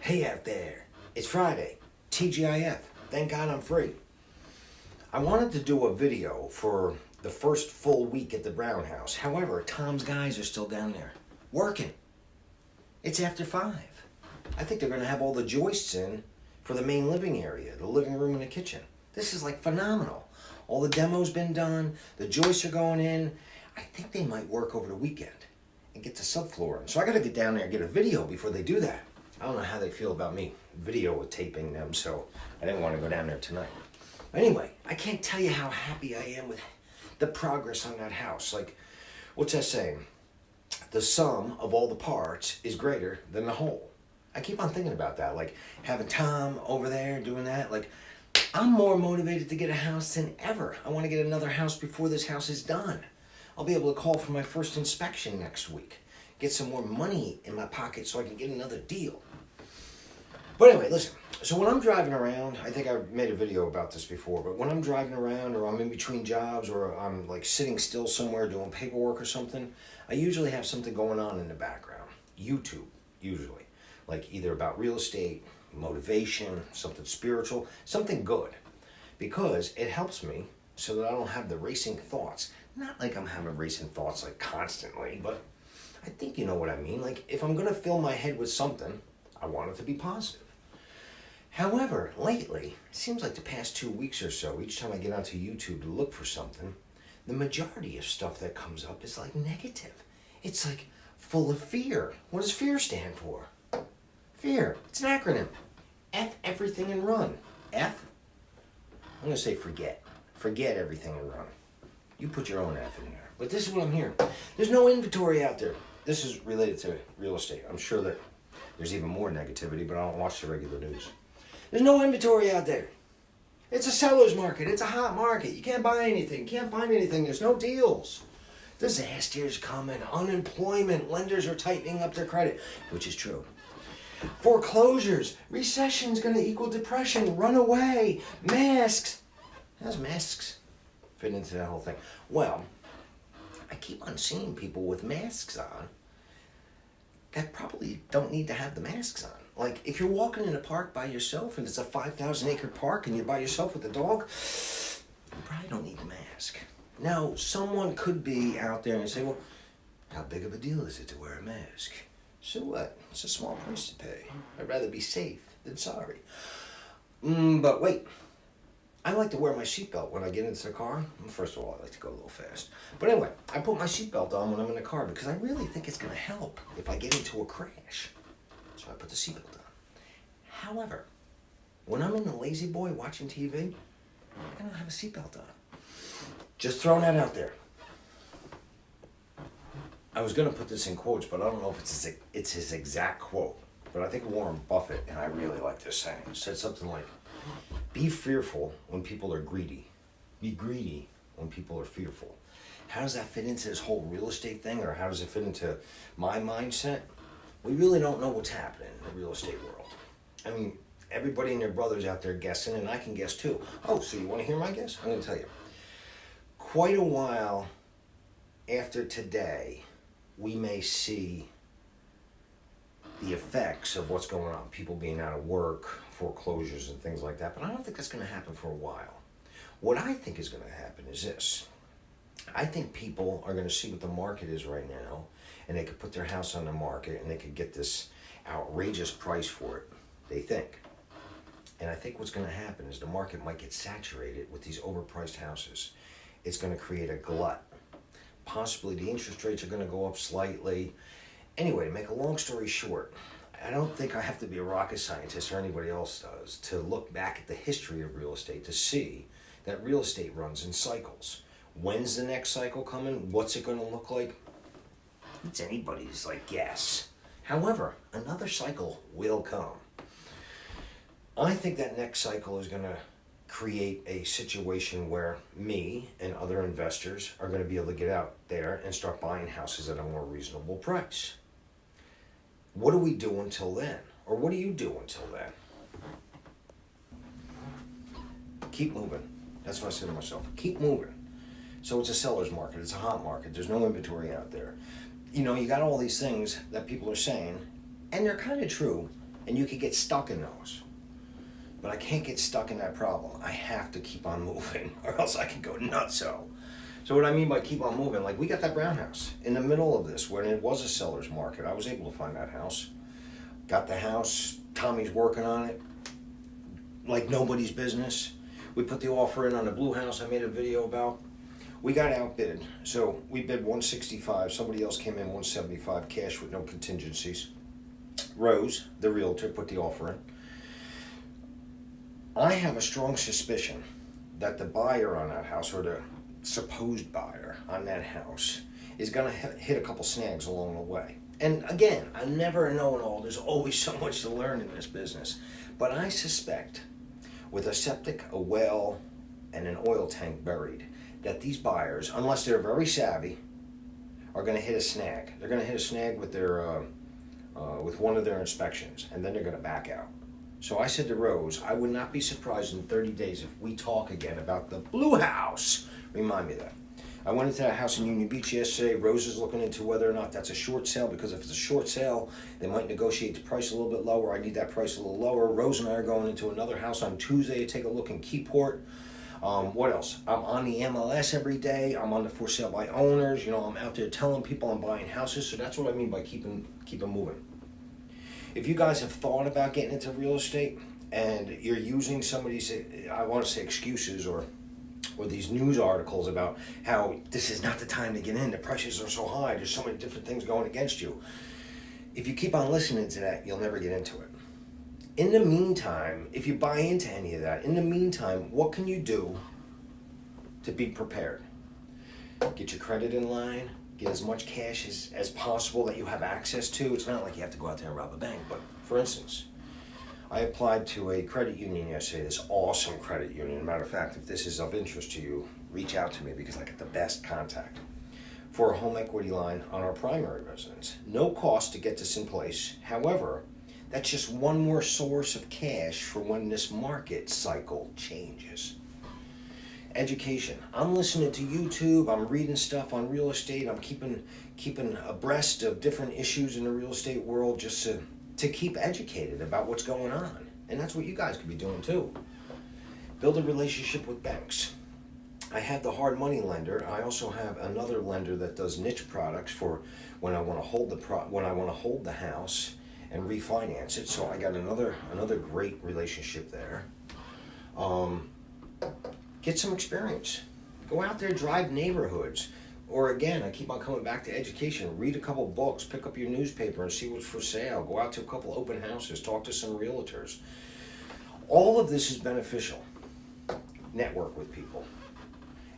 Hey out there, it's Friday, TGIF, thank God I'm free. I wanted to do a video for the first full week at the Brown House. However, Tom's guys are still down there, working. It's after 5. I think they're gonna have all the joists in for the main living area, the living room and the kitchen. This is like phenomenal. All the demo's been done, the joists are going in. I think they might work over the weekend and get the subfloor in. So I gotta get down there and get a video before they do that. I don't know how they feel about me videotaping them, so I didn't want to go down there tonight. Anyway, I can't tell you how happy I am with the progress on that house. Like, what's that saying? The sum of all the parts is greater than the whole. I keep on thinking about that, like having Tom over there doing that. Like, I'm more motivated to get a house than ever. I want to get another house before this house is done. I'll be able to call for my first inspection next week. Get some more money in my pocket so I can get another deal. But anyway, listen, so when I'm driving around, I think I've made a video about this before, but when I'm driving around or I'm in between jobs or I'm like sitting still somewhere doing paperwork or something, I usually have something going on in the background. YouTube, usually. Like either about real estate, motivation, something spiritual, something good. Because it helps me so that I don't have the racing thoughts. Not like I'm having racing thoughts like constantly, but I think you know what I mean. Like if I'm going to fill my head with something, I want it to be positive. However, lately, it seems like the past 2 weeks or so, each time I get onto YouTube to look for something, the majority of stuff that comes up is like negative. It's like full of fear. What does fear stand for? Fear. It's an acronym. F everything and run. F? I'm going to say forget. Forget everything and run. You put your own F in there. But this is what I'm hearing. There's no inventory out there. This is related to real estate. I'm sure that there's even more negativity, but I don't watch the regular news. There's no inventory out there. It's a seller's market. It's a hot market. You can't buy anything. You can't find anything. There's no deals. Disasters coming. Unemployment. Lenders are tightening up their credit, which is true. Foreclosures. Recession's going to equal depression. Runaway. Masks. How's masks fit into that whole thing? Well, I keep on seeing people with masks on that probably don't need to have the masks on. Like, if you're walking in a park by yourself and it's a 5,000 acre park and you're by yourself with a dog, you probably don't need the mask. Now, someone could be out there and say, well, how big of a deal is it to wear a mask? So what? It's a small price to pay. I'd rather be safe than sorry. But wait. I like to wear my seatbelt when I get into the car. First of all, I like to go a little fast. But anyway, I put my seatbelt on when I'm in the car because I really think it's going to help if I get into a crash. So I put the seatbelt on. However, when I'm in the lazy boy watching TV, I don't have a seatbelt on. Just throwing that out there. I was going to put this in quotes, but I don't know if it's his exact quote. But I think Warren Buffett, and I really like this saying, said something like, be fearful when people are greedy. Be greedy when people are fearful. How does that fit into this whole real estate thing, or how does it fit into my mindset? We really don't know what's happening in the real estate world. I mean, everybody and their brother's out there guessing, and I can guess too. Oh, so you want to hear my guess? I'm going to tell you. Quite a while after today, we may see the effects of what's going on, people being out of work, foreclosures and things like that, but I don't think that's going to happen for a while. What I think is going to happen is this. I think people are going to see what the market is right now, and they could put their house on the market and they could get this outrageous price for it, they think. And I think what's going to happen is the market might get saturated with these overpriced houses. It's going to create a glut. Possibly the interest rates are going to go up slightly. Anyway, to make a long story short, I don't think I have to be a rocket scientist or anybody else does to look back at the history of real estate to see that real estate runs in cycles. When's the next cycle coming? What's it going to look like? It's anybody's guess. However, another cycle will come. I think that next cycle is going to create a situation where me and other investors are going to be able to get out there and start buying houses at a more reasonable price. What do we do until then? Or what do you do until then? Keep moving. That's what I say to myself. Keep moving. So it's a seller's market. It's a hot market. There's no inventory out there. You know, you got all these things that people are saying, and they're kind of true, And you could get stuck in those. But I can't get stuck in that problem. I have to keep on moving or else I can go nutso. So what I mean by keep on moving, like we got that brown house in the middle of this when it was a seller's market. I was able to find that house. Got the house. Tommy's working on it like nobody's business. We put the offer in on the blue house I made a video about. We got outbid. So we bid 165. Somebody else came in 175 cash with no contingencies. Rose, the realtor, put the offer in. I have a strong suspicion that the buyer on that house, or the supposed buyer on that house, is going to hit a couple snags along the way. And again, I never know it all. There's always so much to learn in this business. But I suspect with a septic, a well, and an oil tank buried, that these buyers, unless they're very savvy, are going to hit a snag. They're going to hit a snag with their with one of their inspections, and then they're going to back out. So I said to Rose, I would not be surprised in 30 days if we talk again about the blue house. Remind me of that. I went into that house in Union Beach yesterday. Rose is looking into whether or not that's a short sale, because if it's a short sale, they might negotiate the price a little bit lower. I need that price a little lower. Rose and I are going into another house on Tuesday to take a look in Keyport. What else? I'm on the MLS every day. I'm on the for sale by owners. You know, I'm out there telling people I'm buying houses. So that's what I mean by keeping moving. If you guys have thought about getting into real estate and you're using some of these, I want to say excuses or these news articles about how this is not the time to get in, the prices are so high, there's so many different things going against you. If you keep on listening to that, you'll never get into it. In the meantime, if you buy into any of that, in the meantime, what can you do to be prepared? Get your credit in line, get as much cash as possible that you have access to. It's not like you have to go out there and rob a bank, but for instance, I applied to a credit union yesterday, this awesome credit union. Matter of fact, if this is of interest to you, reach out to me because I get the best contact for a home equity line on our primary residence. No cost to get this in place. However, that's just one more source of cash for when this market cycle changes. Education. I'm listening to YouTube. I'm reading stuff on real estate. I'm keeping abreast of different issues in the real estate world just to keep educated about what's going on. And that's what you guys could be doing too. Build a relationship with banks. I have the hard money lender. I also have another lender that does niche products for when I want to hold the house and refinance it. So I got another great relationship there. Get some experience. Go out there, drive neighborhoods. Or again, I keep on coming back to education. Read a couple books, pick up your newspaper and see what's for sale. Go out to a couple open houses, talk to some realtors. All of this is beneficial. Network with people.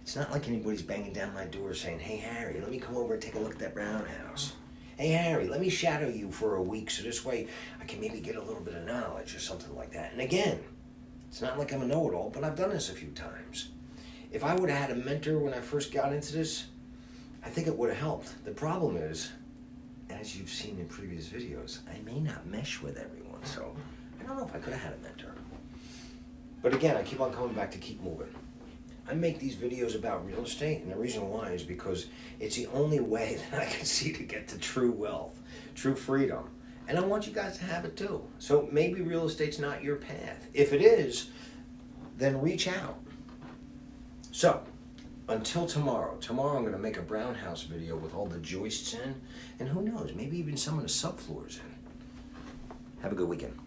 It's not like anybody's banging down my door saying, hey Harry, let me come over and take a look at that brown house. Hey Harry, let me shadow you for a week so this way I can maybe get a little bit of knowledge or something like that. And again, it's not like I'm a know-it-all, but I've done this a few times. If I would have had a mentor when I first got into this, I think it would have helped. The problem is, as you've seen in previous videos, I may not mesh with everyone, so I don't know if I could have had a mentor. But again, I keep on coming back to keep moving. I make these videos about real estate, and the reason why is because it's the only way that I can see to get to true wealth, true freedom. And I want you guys to have it too. So maybe real estate's not your path. If it is, then reach out. So, until tomorrow I'm going to make a brown house video with all the joists in, and who knows, maybe even some of the subfloors in. Have a good weekend.